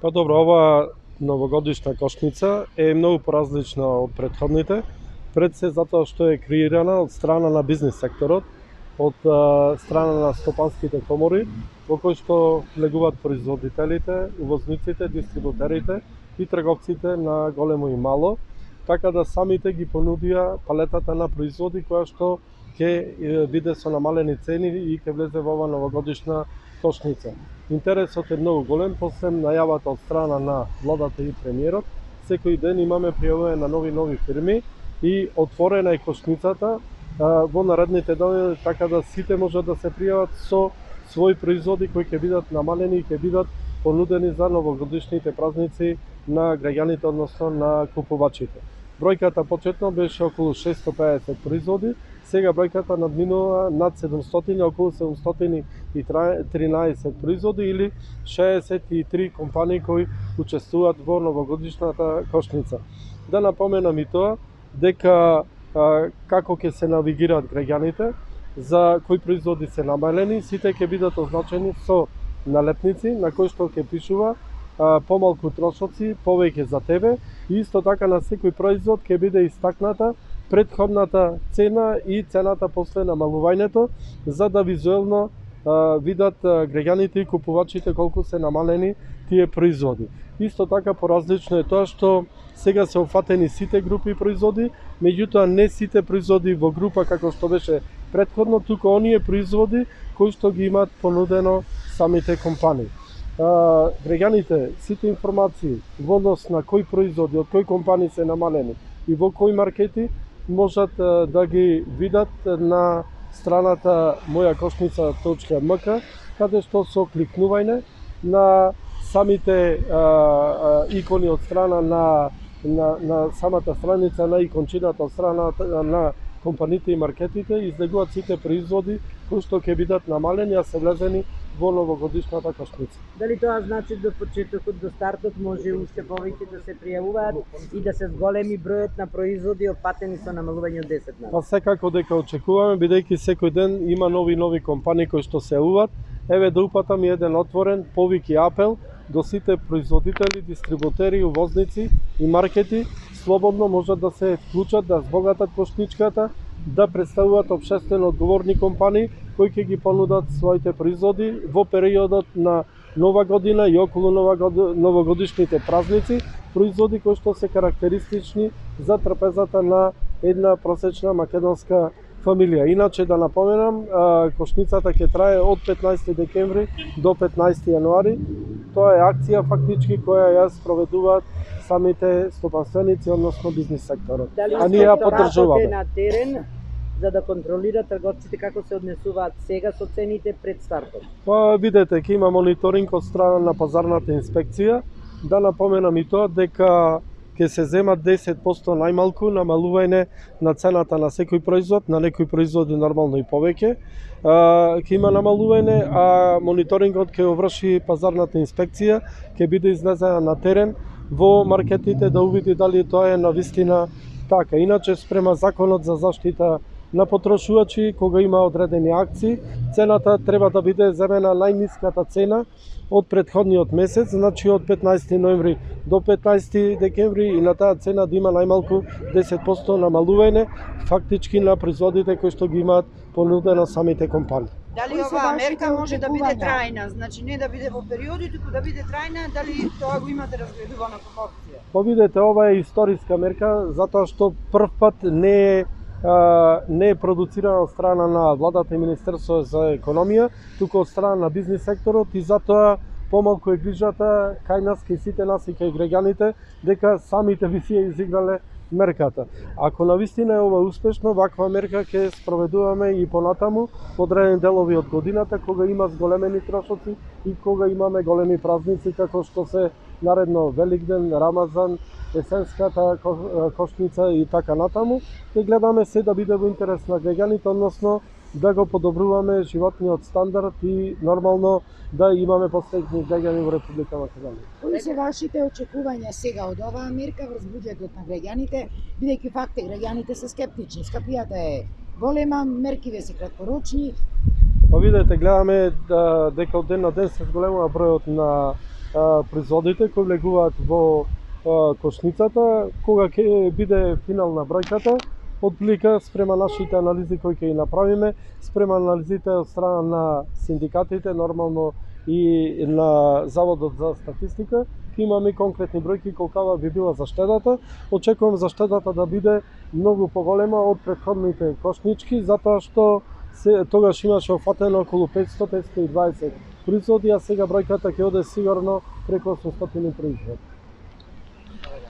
Па добро, оваа новогодишна кошница е многу поразлична од претходните, пред се затоа што е креирана од страна на бизнис секторот, од страна на стопанските комори, во кои што влегуваат производителите, увозниците, дистрибутерите и трговците на големо и мало, така да самите ги понудија палетата на производи која што ќе биде со намалени цени и ќе влезе во оваа новогодишна кошница. Интересот е многу голем, после најавата од страна на владата и премиерот. Секој ден имаме пријавување на нови фирми и отворена е кошницата во наредните дни, така да сите можат да се пријават со своји производи кои ќе бидат намалени и ќе бидат понудени за новогодишните празници на граѓаните, односно на купувачите. Бројката почетно беше околу 650 производи, сега бројката надминува над 700, околу 713 производи или 63 компании кои учествуваат во новогодишната кошница. Да напоменам и тоа дека како ќе се навигираат граѓаните, за кои производи се намалени, сите ќе бидат означени со налепници на кои што ќе пишува помалку трошоци, повеќе за тебе, и исто така на секој производ ќе биде истакната претходната цена и цената после намалувањето, за да визуелно видат граѓаните и купувачите колку се намалени тие производи. Исто така поразлично е тоа што сега се офатени сите групи производи, меѓутоа не сите производи во група како што беше претходно, туку оние производи кои што ги имаат понудено самите компании. Граѓаните сите информации во однос на кои производи, од кои компании се намалени и во кои маркети можат да ги видат на страната mojakosnica.mk, каде што со кликнување на самите икони од страна на самата страница, на икончината од страна на компаниите и маркетите, излегуваат сите производи кои што ќе бидат намалени, а се влезени во новогодишната кошница. Дали тоа значи до почетокот, до стартот може уште повеќе да се пријавуваат и да се зголеми бројот на производи опатени со намалување од 10%? Па секако дека очекуваме, бидејќи секој ден има нови компании кои што се јавуваат. Еве да упатам еден отворен повик и апел до сите производители, дистрибутери, увозници и маркети, слободно можат да се вклучат, да збогатат кошничката, да представуваат општествено одговорни компании кои ќе ги понудат своите производи во периодот на Нова година и околу новогодишните празници, производи кои што се карактеристични за трпезата на една просечна македонска фамилија. Иначе да напоменам, кошницата ќе трае од 15 декември до 15 јануари. Тоа е акција фактички која ја спроведуваат самите стопанственици, односно бизнис секторот. А ние ја поддржуваме. На терен за да контролира трговците како се однесуваат сега со цените пред стартот? Па видете, ќе има мониторинг од страна на пазарната инспекција. Да напоменам и тоа дека ќе се земат 10% најмалку намалување на цената на секој производ, на некои производи нормално и повеќе. Ќе има намалување, а мониторингот ќе го врши пазарната инспекција, ќе биде излезена на терен во маркетите да увиди дали тоа е навистина така. Иначе спрема законот за заштита на потрошувачи, кога има одредени акции, цената треба да биде земена најниската цена од претходниот месец, значи од 15 ноември до 15 декември, и на таа цена да има најмалку 10% намалување фактички на производите кои што ги имаат понудено самите компании. Дали оваа мерка може да биде трајна, значи не да биде во периоди, туку да биде трајна, дали тоа го имате разгледувано како опција? Па видете, ова е историска мерка, затоа што првпат не е продуцирана од страна на владата и Министерството за економија, туку од страна на бизнис секторот, и затоа помалку е грижата кај нас, кај сите нас и кај граѓаните, дека самите би си ја изиграле мерката. Ако навистина е ова успешно, ваква мерка ќе спроведуваме и понатаму одредени делови од годината, кога има зголемени трошоци и кога имаме големи празници, како што се наредно Великден, Рамазан, есенската кошница и така натаму. Ќе гледаме се да биде во интерес на граѓаните, односно да го подобруваме животниот стандард и нормално да имаме посреќни граѓани во Република Македонија. Кои се вашите очекувања сега од оваа мерка врз буџетот на граѓаните, бидејќи факт е граѓаните се скептични, скапијата е голема, меркиве се краткорочни? Па видете, гледаме дека од ден на ден се зголемува бројот на производите кои влегуваат во кошницата, кога ќе биде финална бројката, отплика спрема нашите анализи кои ќе ги направиме, спрема анализите од страна на синдикатите, нормално и на Заводот за статистика, имаме конкретни бројки колкава би била заштедата. Очекувам заштедата да биде многу поголема од претходните кошнички, затоа што тогаш имаше офатено околу 500-520 производи, а сега бројката ќе оде сигурно преку 800 производи.